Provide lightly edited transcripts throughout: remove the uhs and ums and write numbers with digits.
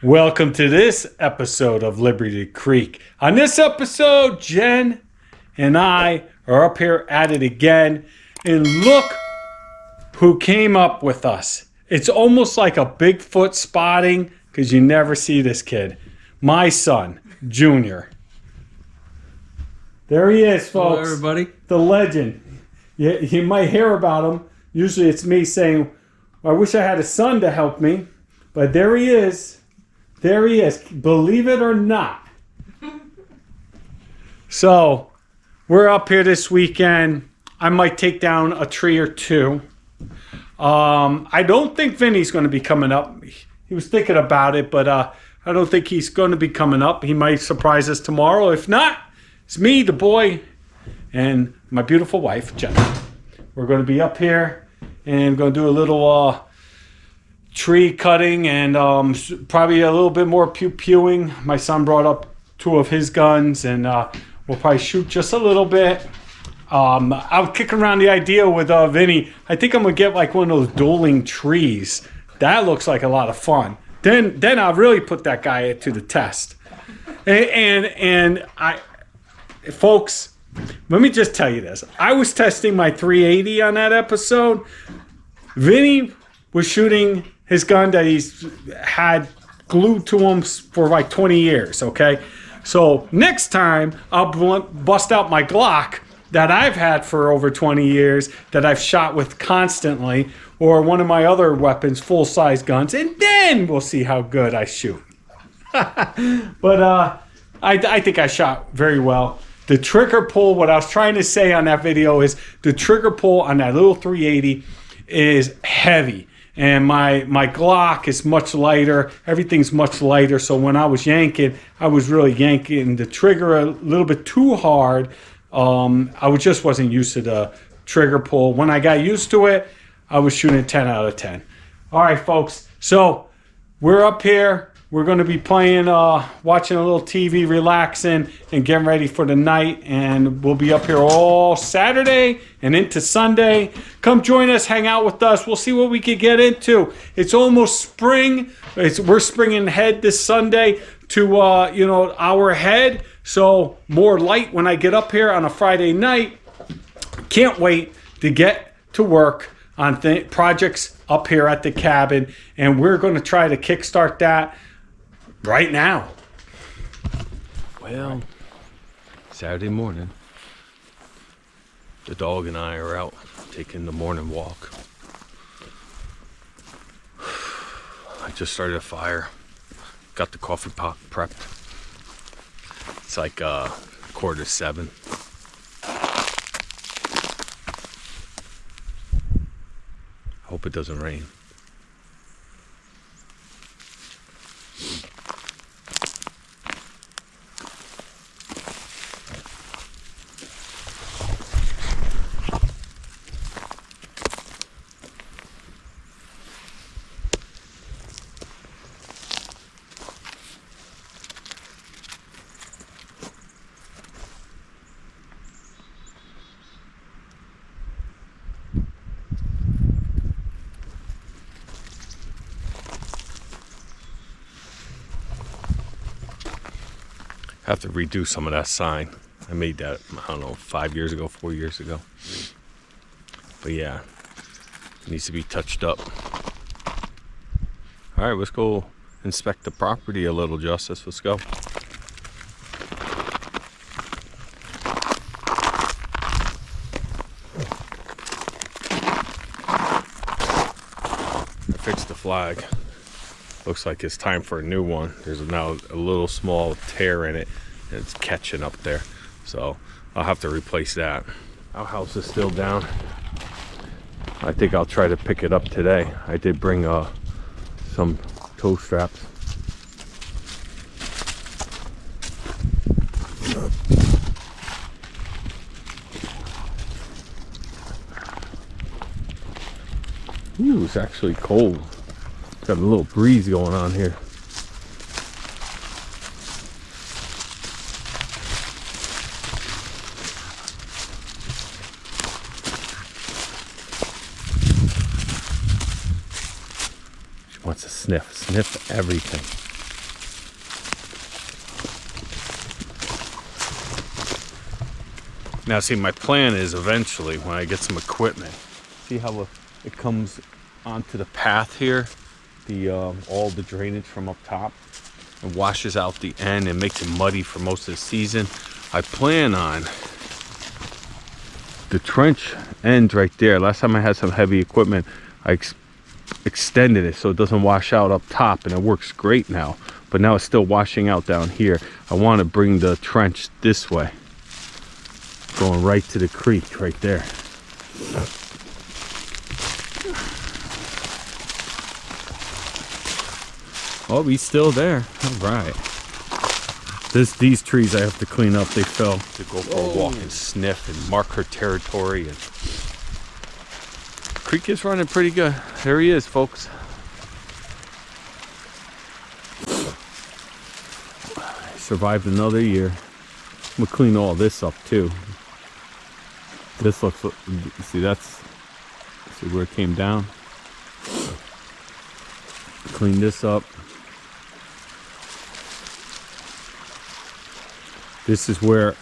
Welcome to this episode of Liberty Creek. On this episode, Jen and I are up here at it again. And look who came up with us. It's almost like a Bigfoot spotting because you never see this kid. My son, Junior. There he is, folks. Hello, everybody. The legend. You might hear about him. Usually it's me saying, I wish I had a son to help me. But there he is. There he is. Believe it or not. So, we're up here this weekend. I might take down a tree or two. I don't think Vinny's going to be coming up. He was thinking about it, but I don't think he's going to be coming up. He might surprise us tomorrow. If not, it's me, the boy, and my beautiful wife, Jen. We're going to be up here and going to do a little tree cutting and probably a little bit more pew-pewing. My son brought up two of his guns, and we'll probably shoot just a little bit. I was kicking around the idea with Vinny. I think I'm going to get like one of those dueling trees. That looks like a lot of fun. Then I'll really put that guy to the test. And I, folks, let me just tell you this. I was testing my 380 on that episode. Vinny was shooting his gun that he's had glued to him for like 20 years, okay? So next time, I'll bust out my Glock that I've had for over 20 years, that I've shot with constantly, or one of my other weapons, full-size guns, and then we'll see how good I shoot. But I think I shot very well. The trigger pull, what I was trying to say on that video is the trigger pull on that little 380 is heavy. And my Glock is much lighter. Everything's much lighter. So when I was yanking, I was really yanking the trigger a little bit too hard. I just wasn't used to the trigger pull. When I got used to it, I was shooting 10 out of 10. All right, folks. So we're up here. We're going to be playing, watching a little TV, relaxing, and getting ready for the night. And we'll be up here all Saturday and into Sunday. Come join us, hang out with us. We'll see what we can get into. It's almost spring. We're springing ahead this Sunday to, our ahead. So more light when I get up here on a Friday night. Can't wait to get to work on projects up here at the cabin. And we're going to try to kickstart that right now. Well, Saturday morning, the dog and I are out taking the morning walk. I just started a fire. Got the coffee pot prepped. It's like 6:45. Hope it doesn't rain. Have to redo some of that sign. I made that, I don't know, 4 years ago. But yeah, it needs to be touched up. All right, let's go inspect the property a little, Justice. Let's go. I fixed the flag. Looks like it's time for a new one. There's now a little small tear in it, and it's catching up there. So I'll have to replace that. Outhouse is still down. I think I'll try to pick it up today. I did bring some toe straps. Ooh, it's actually cold. Got a little breeze going on here. She wants to sniff everything. Now, see, my plan is eventually when I get some equipment. See how it comes onto the path here, the all the drainage from up top, and washes out the end and makes it muddy for most of the season. I plan on the trench end right there. Last time I had some heavy equipment, I extended it so it doesn't wash out up top, and it works great now. But now it's still washing out down here. I want to bring the trench this way, going right to the creek right there. Oh, he's still there. All right. These trees I have to clean up. They fell. To go for a walk and sniff and mark her territory. And creek is running pretty good. There he is, folks. I survived another year. I'm gonna clean all this up too. This looks, see, see where it came down. Clean this up. This is where,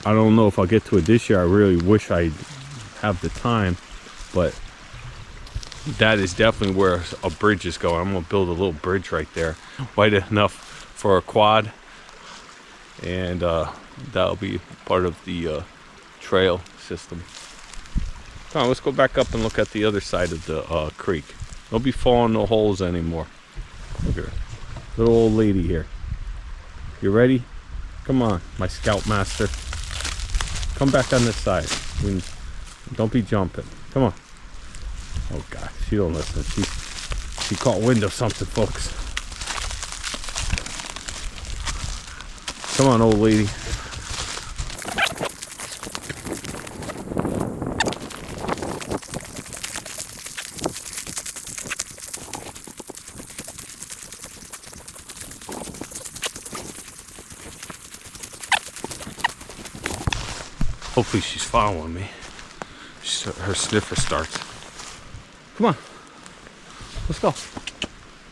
I don't know if I'll get to it this year. I really wish I have the time, but that is definitely where a bridge is going. I'm gonna build a little bridge right there, wide enough for a quad, and that'll be part of the trail system. Come on, let's go back up and look at the other side of the creek. Don't be falling no holes anymore. Look at her, little old lady here. You ready? Come on, my scoutmaster. Come back on this side. Don't be jumping. Come on. Oh God, she don't listen. She caught wind of something, folks. Come on, old lady. Hopefully she's following me. Her sniffer starts. Come on. Let's go.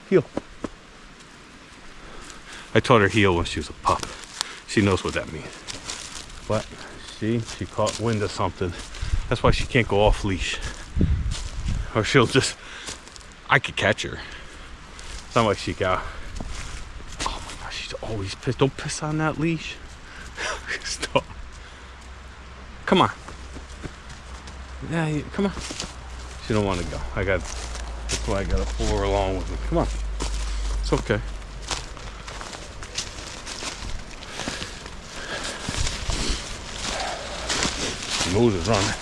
Heel. I taught her heel when she was a pup. She knows what that means. But she caught wind of something. That's why she can't go off leash. Or she'll just, I could catch her. It's not like she got, oh my gosh, she's always pissed. Don't piss on that leash. Stop. Come on. Yeah, come on. She don't want to go. That's why I gotta pull her along with me. Come on. It's okay. Nose is running.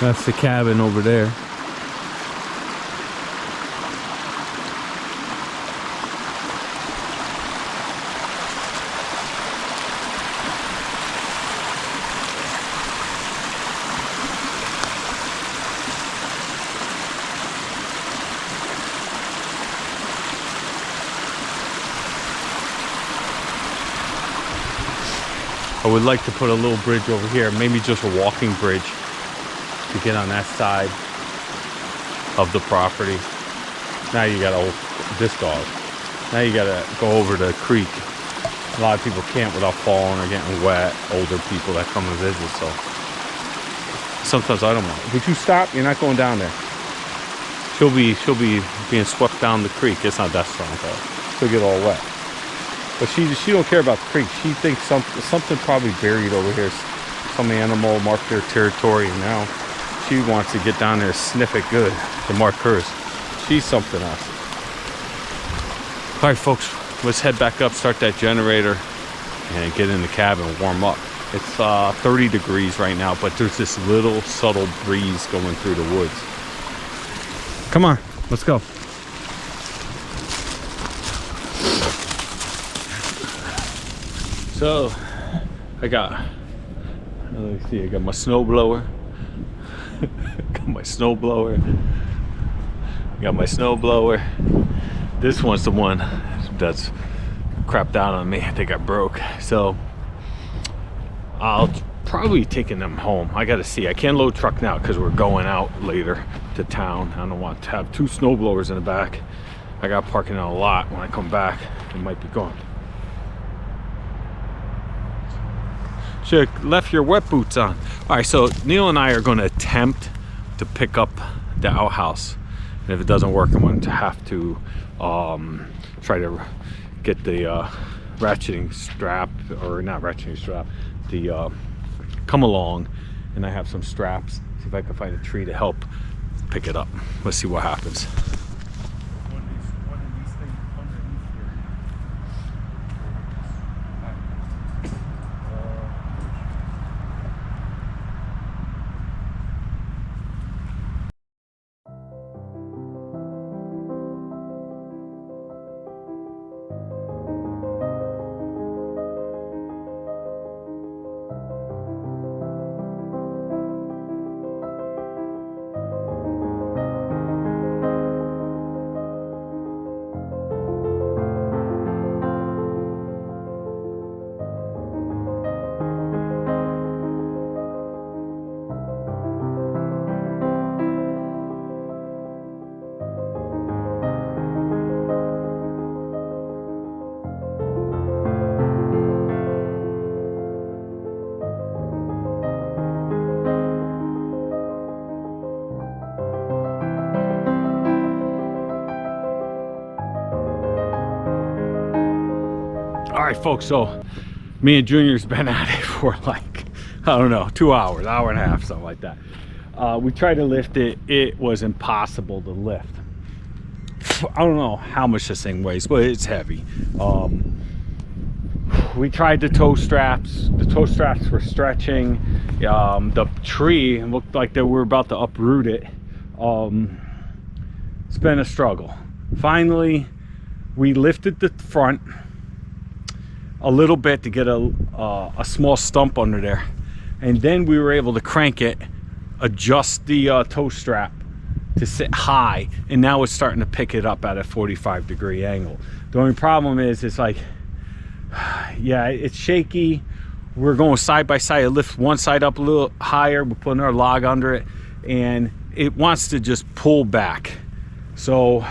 That's the cabin over there. I would like to put a little bridge over here, maybe just a walking bridge to get on that side of the property. Now you gotta, this dog, now you gotta go over the creek. A lot of people can't without falling or getting wet, older people that come and visit, so sometimes I don't mind. Would you stop? You're not going down there. She'll be being swept down the creek. It's not that strong though. She'll get all wet. But she don't care about the creek. She thinks something probably buried over here. Some animal marked their territory, and now she wants to get down there and sniff it good to mark hers. She's something else. All right, folks, let's head back up, start that generator, and get in the cabin and warm up. It's 30 degrees right now, but there's this little subtle breeze going through the woods. Come on, let's go. So I got, let me see, I got my snow blower. Got my snow blower. Got my snow blower. This one's the one that's crapped out on me. I think I broke. So I'll probably be taking them home. I gotta see. I can't load truck now because we're going out later to town. I don't want to have 2 snow blowers in the back. I got parking on a lot. When I come back, it might be gone. Should have left your wet boots on. All right, so Neil and I are going to attempt to pick up the outhouse, and if it doesn't work, I'm going to have to try to get the ratcheting strap, or not ratcheting strap, the come along, and I have some straps. See if I can find a tree to help pick it up. Let's see what happens. All right, folks, so me and Junior's been at it for like, I don't know, 2 hours, hour and a half, something like that. We tried to lift it. It was impossible to lift. I don't know how much this thing weighs, but it's heavy. We tried the toe straps. The toe straps were stretching. The tree looked like they were about to uproot it. It's been a struggle. Finally, we lifted the front a little bit to get a small stump under there, and then we were able to crank it, adjust the toe strap to sit high, and now it's starting to pick it up at a 45-degree angle. The only problem is it's like, yeah, it's shaky. We're going side by side. I lift one side up a little higher, we're putting our log under it, and it wants to just pull back. So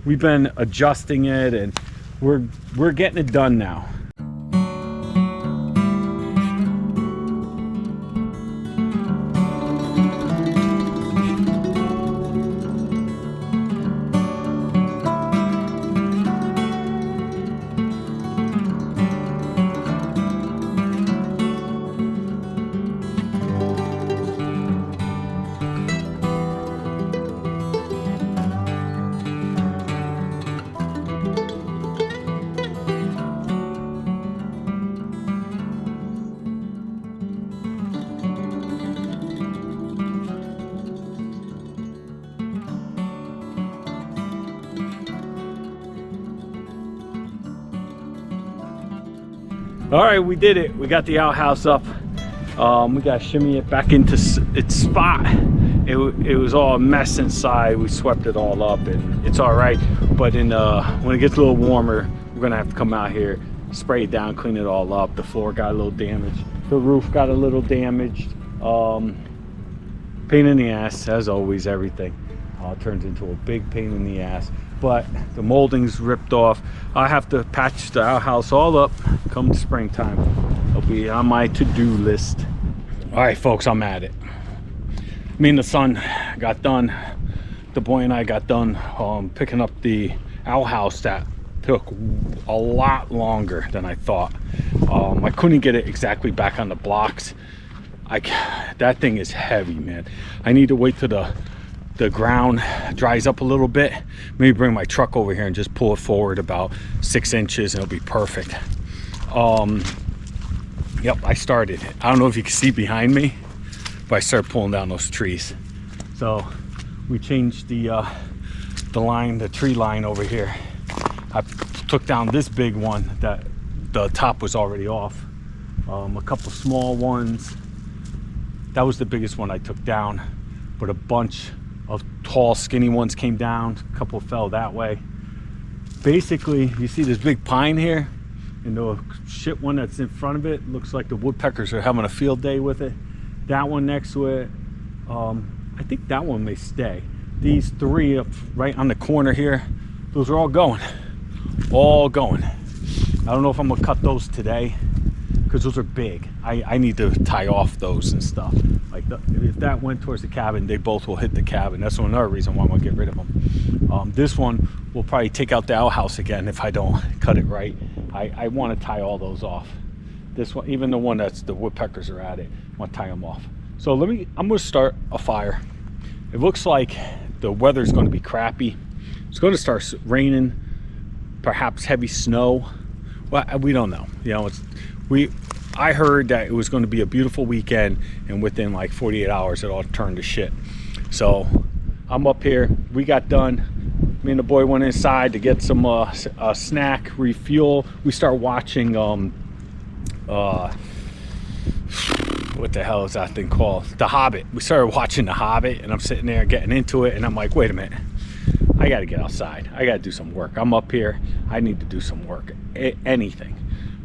we've been adjusting it, and we're getting it done now. All right, we did it. We got the outhouse up. We got to shimmy it back into its spot. It was all a mess inside. We swept it all up, and it's all right. But when it gets a little warmer, we're gonna have to come out here, spray it down, clean it all up. The floor got a little damaged. The roof got a little damaged. Pain in the ass, as always. Everything turns into a big pain in the ass. But the molding's ripped off. I have to patch the outhouse all up come springtime. It'll be on my to-do list. All right, folks, I'm at it. Me and the son got done. The boy and I got done picking up the outhouse. That took a lot longer than I thought. I couldn't get it exactly back on the blocks. That thing is heavy, man. I need to wait till the ground dries up a little bit. Maybe bring my truck over here and just pull it forward about 6 inches, and it'll be perfect. Yep, I started. I don't know if you can see behind me, but I started pulling down those trees. So we changed the line, the tree line over here. I took down this big one that the top was already off. A couple small ones. That was the biggest one I took down, but a bunch of tall, skinny ones came down. A couple fell that way. Basically, you see this big pine here, and the shit one that's in front of it looks like the woodpeckers are having a field day with it. That one next to it, I think that one may stay. These three up right on the corner here, those are all going. All going. I don't know if I'm gonna cut those today because those are big. I need to tie off those and stuff. Like if that went towards the cabin, they both will hit the cabin. That's another reason why I'm gonna get rid of them. This one will probably take out the outhouse again if I don't cut it right. I want to tie all those off. This one, even the one that's the woodpeckers are at it, I want to tie them off. So I'm gonna start a fire. It looks like the weather's going to be crappy. It's going to start raining, perhaps heavy snow. Well, we don't know. You know, I heard that it was going to be a beautiful weekend, and within like 48 hours it all turned to shit. So I'm up here. We got done. Me and the boy went inside to get some a snack, refuel. We start watching what the hell is that thing called? The Hobbit. We started watching The Hobbit, and I'm sitting there getting into it, and I'm like, wait a minute, I got to get outside. I got to do some work. I'm up here. I need to do some work. Anything.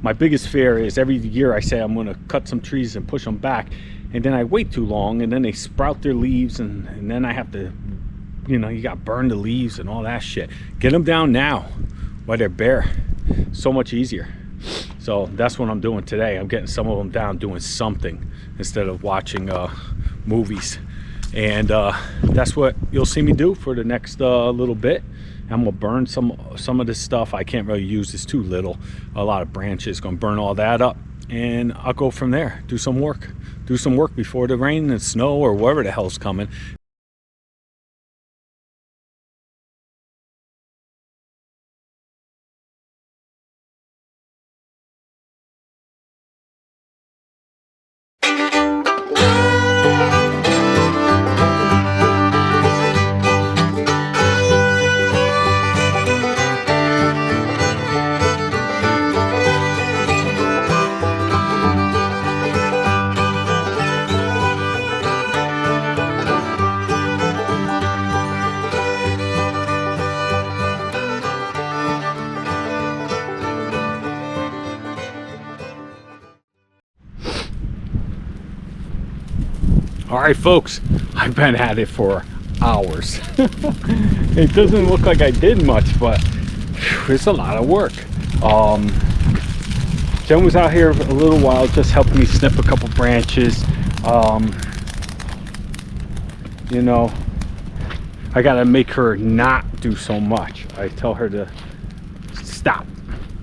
My biggest fear is every year I say I'm going to cut some trees and push them back, and then I wait too long, and then they sprout their leaves, and then I have to, you know, you got to burn the leaves and all that shit. Get them down now while they're bare. So much easier. So that's what I'm doing today. I'm getting some of them down, doing something instead of watching movies. And that's what you'll see me do for the next little bit. I'm gonna burn some of this stuff I can't really use. It's too little. A lot of branches. Gonna burn all that up, and I'll go from there. Do some work before the rain and snow or whatever the hell's coming. All right, folks, I've been at it for hours. It doesn't look like I did much, but it's a lot of work. Jen was out here a little while just helping me snip a couple branches. You know, I gotta make her not do so much. I tell her to stop.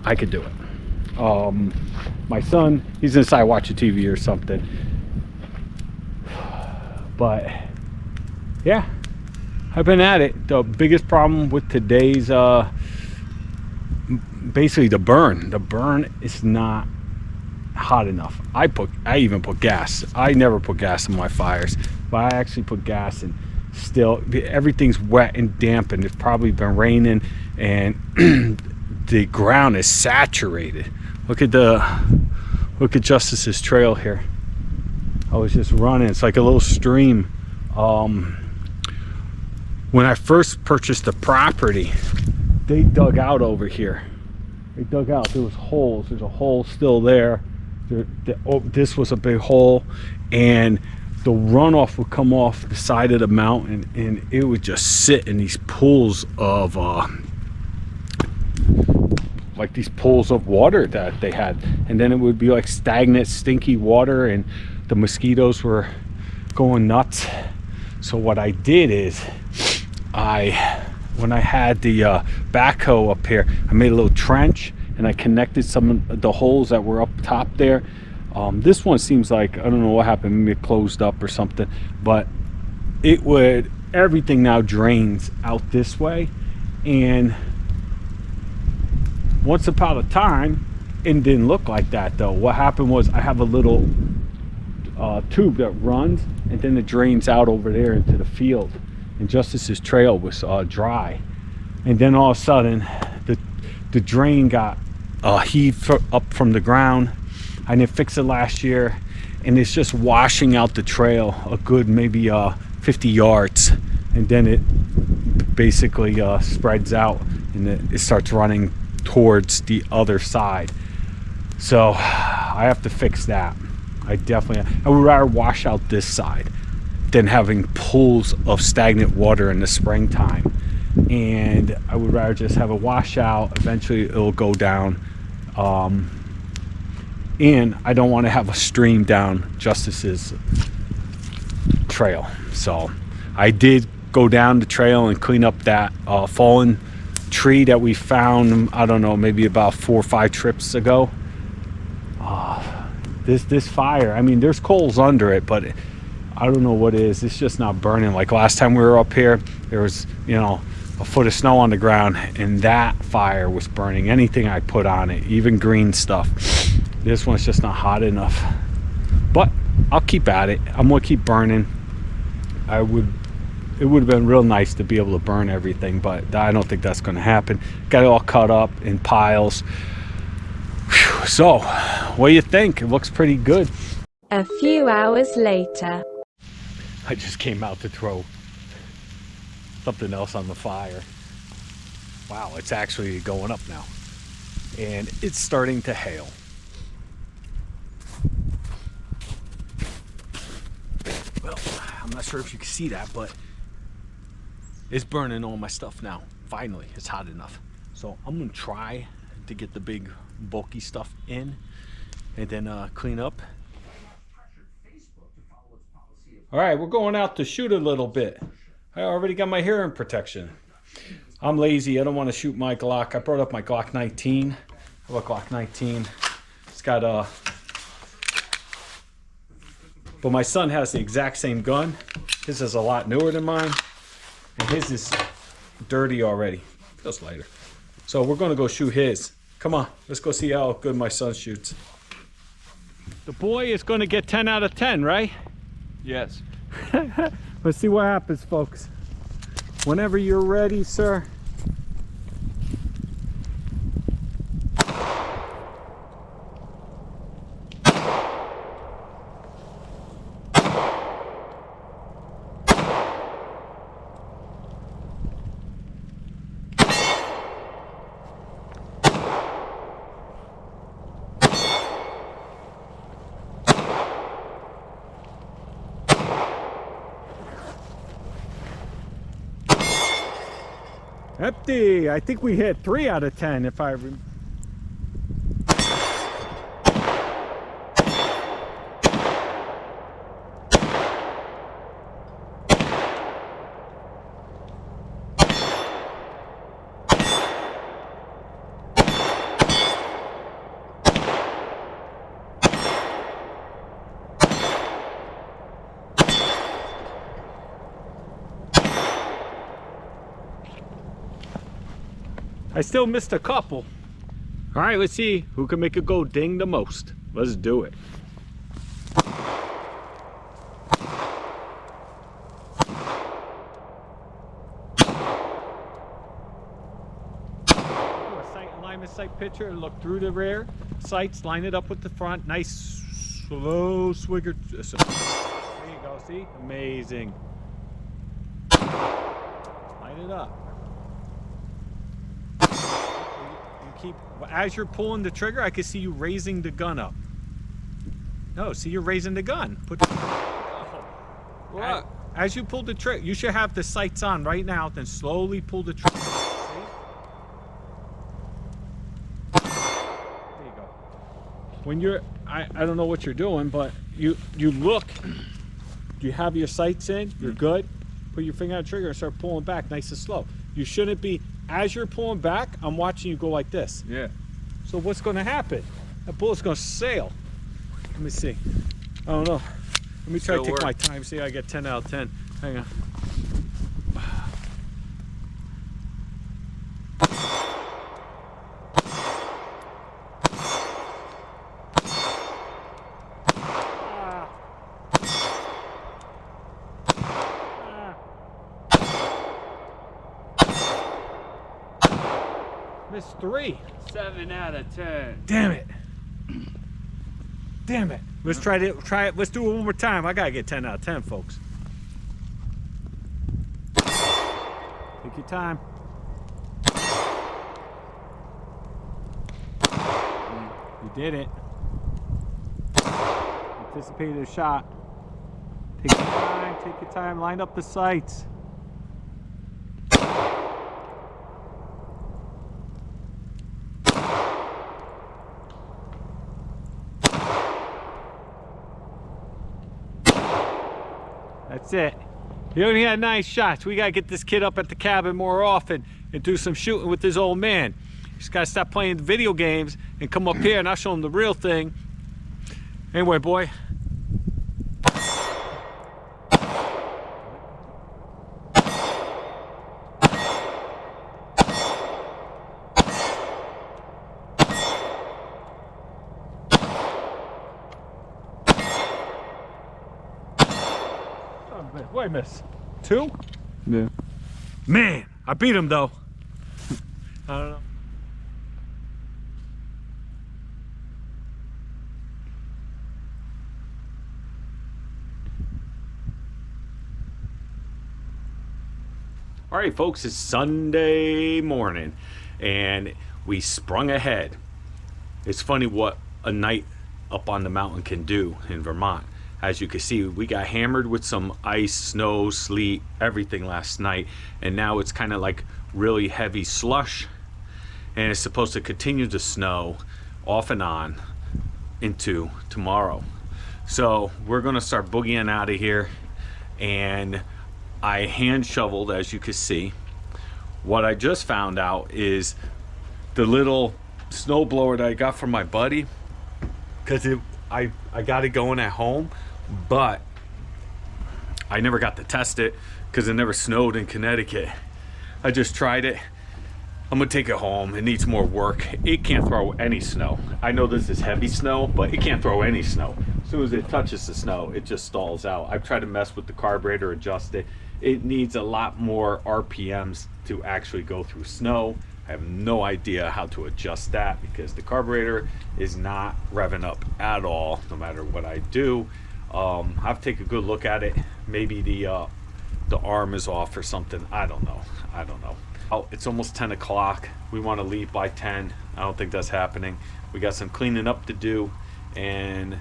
I could do it. My son, he's inside watching TV or something. But yeah, I've been at it. The biggest problem with today's basically the burn is not hot enough. I even put gas. I never put gas in my fires, but I actually put gas, and still everything's wet and damp, and it's probably been raining, and the ground is saturated. Look at Justice's trail here. I was just running. It's like a little stream. When I first purchased the property, they dug out over here. They dug out. There was holes. There's a hole still there. This was a big hole, and the runoff would come off the side of the mountain, and it would just sit in these pools of like these pools of water that they had, and then it would be like stagnant, stinky water, and the mosquitoes were going nuts. So what I did is when I had the backhoe up here, I made a little trench, and I connected some of the holes that were up top there. This one seems like, I don't know what happened, maybe it closed up or something, but everything now drains out this way. And once upon a time, it didn't look like that though. What happened was I have a little tube that runs, and then it drains out over there into the field, and Justice's trail was dry, and then all of a sudden the drain got heave up from the ground. I didn't fix it last year, and it's just washing out the trail a good maybe 50 yards, and then it basically spreads out and it starts running towards the other side. So I have to fix that. I would rather wash out this side than having pools of stagnant water in the springtime. And I would rather just have a washout. Eventually it'll go down. And I don't want to have a stream down Justice's trail. So I did go down the trail and clean up that fallen tree that we found, I don't know, maybe about 4 or 5 trips ago. This fire, I mean, there's coals under it, but I don't know what it is. It's just not burning. Like last time we were up here, there was, a foot of snow on the ground, and that fire was burning anything I put on it, even green stuff. This one's just not hot enough. But I'll keep at it. I'm gonna keep burning. It would have been real nice to be able to burn everything, but I don't think that's gonna happen. Got it all cut up in piles. Whew. So, what do you think? It looks pretty good. A few hours later. I just came out to throw something else on the fire. Wow, it's actually going up now. And it's starting to hail. Well, I'm not sure if you can see that, but it's burning all my stuff now. Finally, it's hot enough. So I'm gonna try to get the big bulky stuff in and then clean up. All right, we're going out to shoot a little bit. I already got my hearing protection. I'm lazy. I don't want to shoot my Glock. I brought up my Glock 19. I have a Glock 19. It's got but my son has the exact same gun. His is a lot newer than mine, and his is dirty already. Feels lighter. So we're going to go shoot his. Come on, let's go see how good my son shoots. The boy is going to get 10 out of 10, right? Yes. Let's see what happens, folks. Whenever you're ready, sir. Empty. I think we hit 3 out of 10 if I remember. I still missed a couple. All right, let's see who can make it go ding the most. Let's do it. Alignment sight picture, look through the rear sights, line it up with the front. Nice slow swigger. There you go, see? Amazing. Line it up. As you're pulling the trigger, I can see you raising the gun up. No, see, you're raising the gun. Put the, What? As you pull the trigger, you should have the sights on right now, then slowly pull the trigger. See? There you go. When you're, I don't know what you're doing, but you look, you have your sights in, you're good. Put your finger on the trigger and start pulling back nice and slow. You shouldn't be, as you're pulling back, I'm watching you go like this. Yeah. So what's going to happen? That bullet's going to sail. Let me see. I don't know. Let me try to take my time. See, I get 10 out of 10. Hang on. Missed 3. 7 out of 10. Damn it. Damn it. Let's try it. Let's do it one more time. I gotta get 10 out of 10, folks. Take your time. You did it. Anticipated a shot. Take your time. Take your time. Line up the sights. That's it. He only had 9 shots. We gotta get this kid up at the cabin more often and do some shooting with his old man. He's gotta stop playing video games and come up here and I'll show him the real thing. Anyway, boy. Wait, miss. 2? Yeah. Man, I beat him though. I don't know. All right, folks, it's Sunday morning and we sprung ahead. It's funny what a night up on the mountain can do in Vermont. As you can see, we got hammered with some ice, snow, sleet, everything last night, and now it's kind of like really heavy slush, and it's supposed to continue to snow off and on into tomorrow. So we're gonna start boogieing out of here, and I hand shoveled, as you can see. What I just found out is the little snow blower that I got from my buddy, because I got it going at home, but I never got to test it because it never snowed in Connecticut. I just tried it. I'm gonna take it home. It needs more work. It can't throw any snow. I know this is heavy snow, but it can't throw any snow. As soon as it touches the snow, it just stalls out. I've tried to mess with the carburetor, adjust it. It needs a lot more RPMs to actually go through snow. I have no idea how to adjust that because the carburetor is not revving up at all, no matter what I do. I have to take a good look at it. Maybe the arm is off or something. I don't know. Oh, it's almost 10 o'clock. We want to leave by 10. I don't think that's happening. We got some cleaning up to do and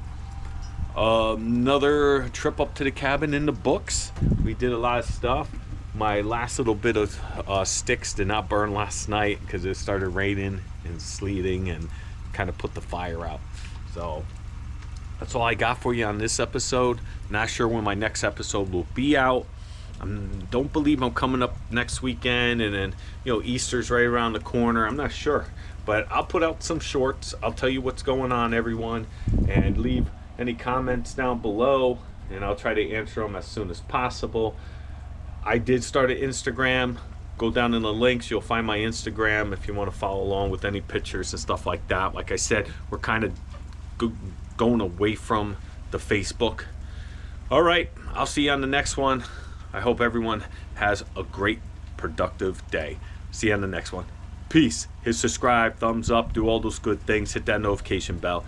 another trip up to the cabin in the books. We did a lot of stuff. My last little bit of sticks did not burn last night because it started raining and sleeting and kind of put the fire out. So that's all I got for you on this episode. Not sure when my next episode will be out. Don't believe I'm coming up next weekend, and then Easter's right around the corner. I'm not sure, but I'll put out some shorts. I'll tell you what's going on, everyone, and leave any comments down below, and I'll try to answer them as soon as possible. I did start an Instagram. Go down in the links. You'll find my Instagram if you want to follow along with any pictures and stuff like that. Like I said, we're kind of going away from the Facebook. All right, I'll see you on the next one. I hope everyone has a great, productive day. See you on the next one. Peace. Hit subscribe, thumbs up, do all those good things. Hit that notification bell.